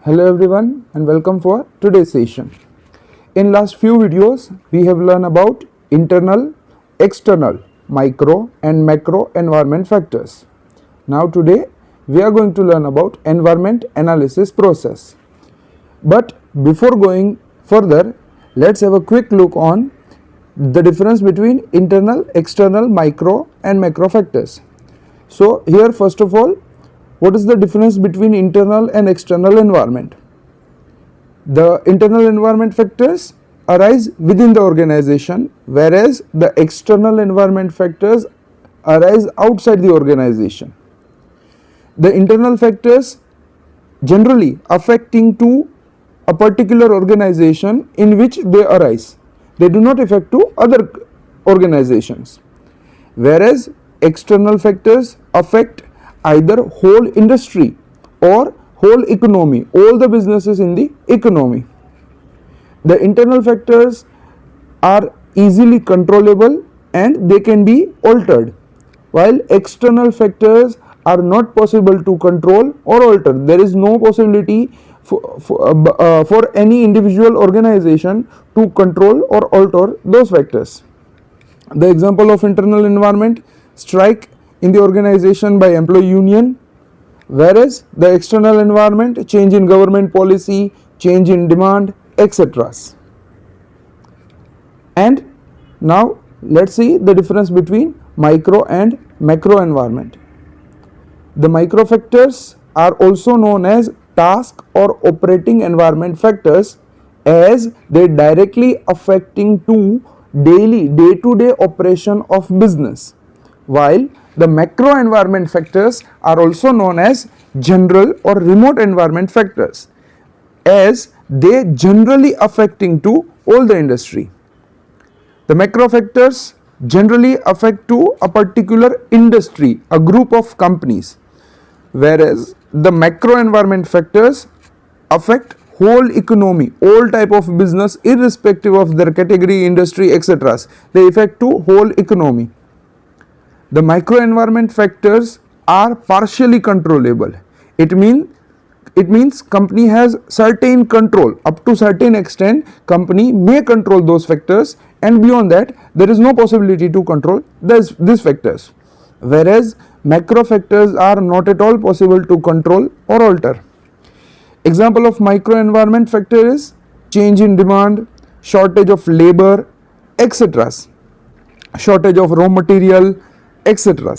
Hello everyone and welcome for today's session. In last few videos we have learned about internal, external, micro and macro environment factors. Now today we are going to learn about environment analysis process. But before going further, let's have a quick look on the difference between internal, external, micro and macro factors. So here first of all, what is the difference between internal and external environment? The internal environment factors arise within the organization, whereas the external environment factors arise outside the organization. The internal factors generally affecting to a particular organization in which they arise. They do not affect to other organizations, whereas external factors affect either whole industry or whole economy, all the businesses in the economy. The internal factors are easily controllable and they can be altered, while external factors are not possible to control or alter. There is no possibility for any individual organization to control or alter those factors. The example of internal environment: strike in the organization by employee union, whereas the external environment: change in government policy, change in demand, etc. And now let's see the difference between micro and macro environment. The micro factors are also known as task or operating environment factors, as they directly affecting to day-to-day operation of business, while the macro environment factors are also known as general or remote environment factors, as they generally affecting to all the industry. The macro factors generally affect to a particular industry, a group of companies, whereas the macro environment factors affect whole economy, all type of business irrespective of their category, industry, etc. They affect to whole economy. The micro environment factors are partially controllable. It means company has certain control. Up to certain extent company may control those factors, and beyond that there is no possibility to control these factors, whereas macro factors are not at all possible to control or alter. Example of micro environment factor is change in demand, shortage of labor, etc., shortage of raw material, etc.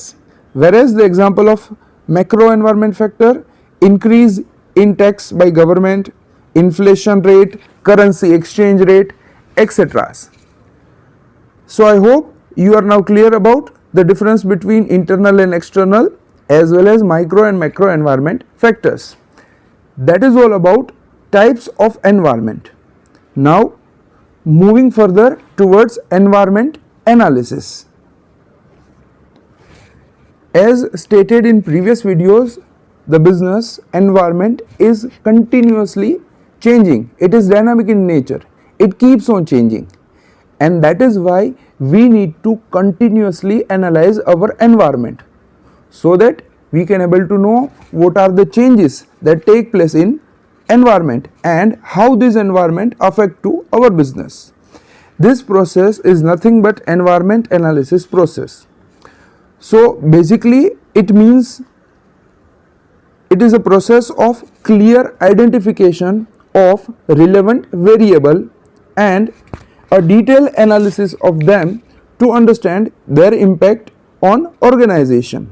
Whereas the example of macro environment factor: increase in tax by government, inflation rate, currency exchange rate, etc. So I hope you are now clear about the difference between internal and external, as well as micro and macro environment factors. That is all about types of environment. Now moving further towards environment analysis. As stated in previous videos, the business environment is continuously changing. It is dynamic in nature. It keeps on changing, and that is why we need to continuously analyze our environment, so that we can able to know what are the changes that take place in environment and how this environment affect to our business. This process is nothing but environment analysis process. So basically it means it is a process of clear identification of relevant variable and a detailed analysis of them to understand their impact on organization.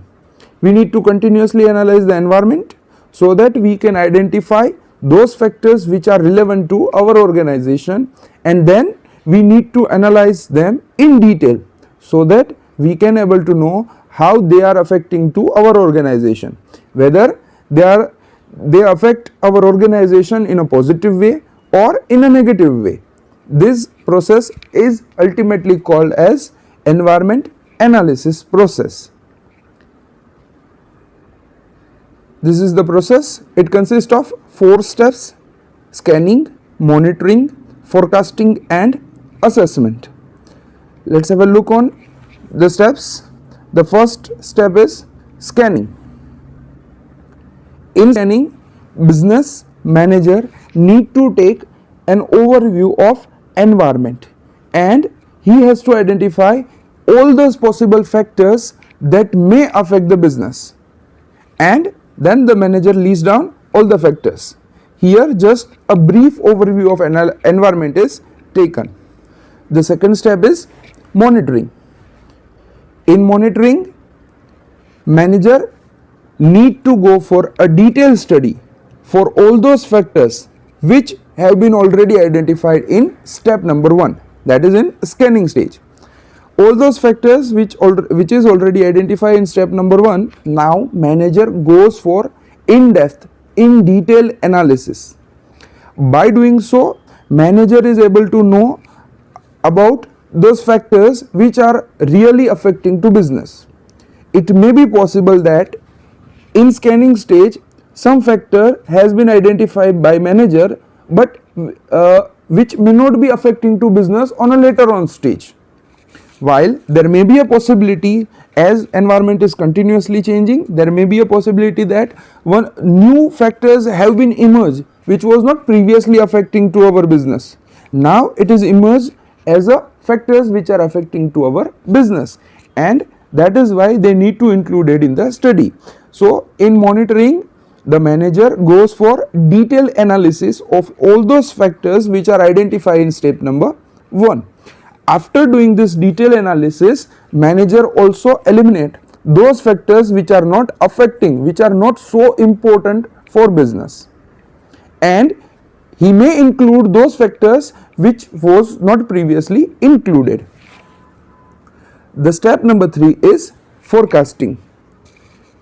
We need to continuously analyze the environment so that we can identify those factors which are relevant to our organization, and then we need to analyze them in detail so that we can able to know how they are affecting to our organization, whether they affect our organization in a positive way or in a negative way. This process is ultimately called as environment analysis process. This is the process. It consists of 4 steps: scanning, monitoring, forecasting and assessment. Let's have a look on the steps. The first step is scanning. In scanning, business manager need to take an overview of environment, and he has to identify all those possible factors that may affect the business, and then the manager lists down all the factors. Here just a brief overview of environment is taken. The second step is monitoring. In monitoring, manager need to go for a detailed study for all those factors which have been already identified in step number 1, that is in scanning stage. All those factors which is already identified in step number 1, now manager goes for in-depth, in detail analysis. By doing so, manager is able to know about those factors which are really affecting to business. It may be possible that in scanning stage some factor has been identified by manager, but which may not be affecting to business on a later on stage. While there may be a possibility, as environment is continuously changing, there may be a possibility that one new factors have been emerged which was not previously affecting to our business. Now it is emerged as a factors which are affecting to our business, and that is why they need to include it in the study. So in monitoring, the manager goes for detailed analysis of all those factors which are identified in step number 1. After doing this detailed analysis, manager also eliminate those factors which are not affecting, which are not so important for business, and he may include those factors which was not previously included. The step number 3 is forecasting.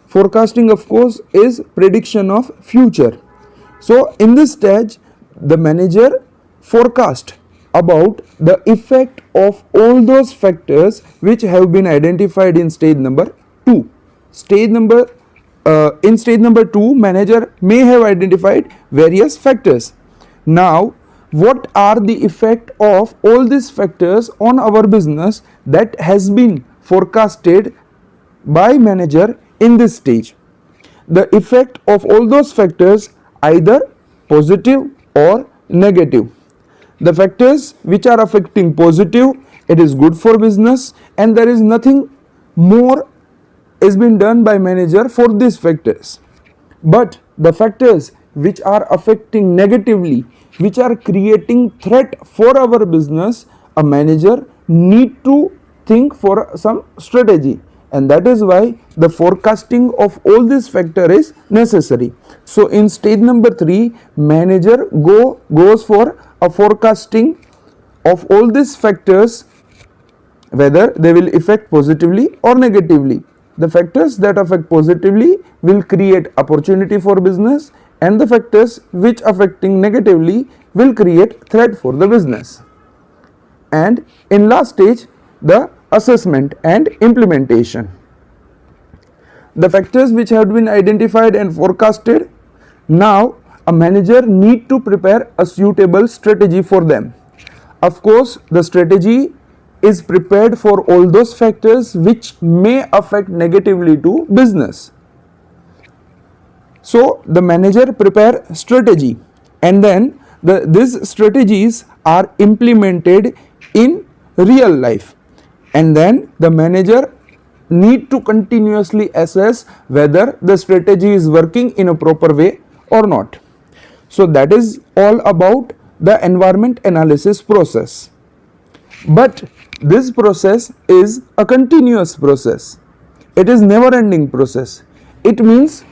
Forecasting, of course, is prediction of future. So in this stage, the manager forecast about the effect of all those factors which have been identified in stage number 2. In stage number 2, manager may have identified various factors. Now, what are the effect of all these factors on our business that has been forecasted by manager in this stage? The effect of all those factors either positive or negative. The factors which are affecting positive, it is good for business, and there is nothing more is been done by manager for these factors. But the factors which are affecting negatively, which are creating threat for our business, a manager need to think for some strategy, and that is why the forecasting of all this factor is necessary. So in stage number 3, manager goes for a forecasting of all these factors, whether they will affect positively or negatively. The factors that affect positively will create opportunity for business, and the factors which affecting negatively will create threat for the business. And in last stage, the assessment and implementation. The factors which have been identified and forecasted, now a manager need to prepare a suitable strategy for them. Of course, the strategy is prepared for all those factors which may affect negatively to business. So the manager prepare strategy, and then these strategies are implemented in real life, and then the manager need to continuously assess whether the strategy is working in a proper way or not. So that is all about the environment analysis process. But this process is a continuous process. It is never ending process. It means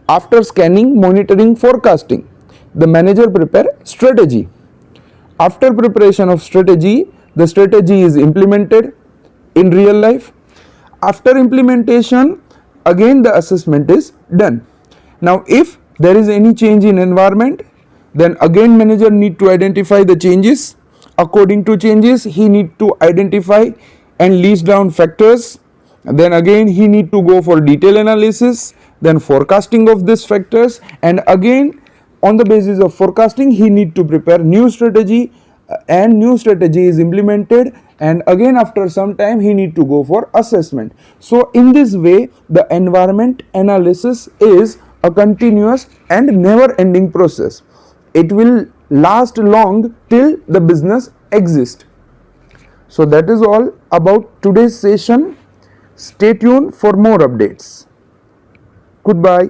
after scanning, monitoring, forecasting, the manager prepare strategy. After preparation of strategy, the strategy is implemented in real life. After implementation, again the assessment is done. Now if there is any change in environment, then again manager need to identify the changes. According to changes, he need to identify and list down factors. Then again he need to go for detailed analysis, then forecasting of these factors, and again on the basis of forecasting he need to prepare new strategy, and new strategy is implemented, and again after some time he need to go for assessment. So in this way the environment analysis is a continuous and never ending process. It will last long till the business exists. So that is all about today's session. Stay tuned for more updates. Goodbye.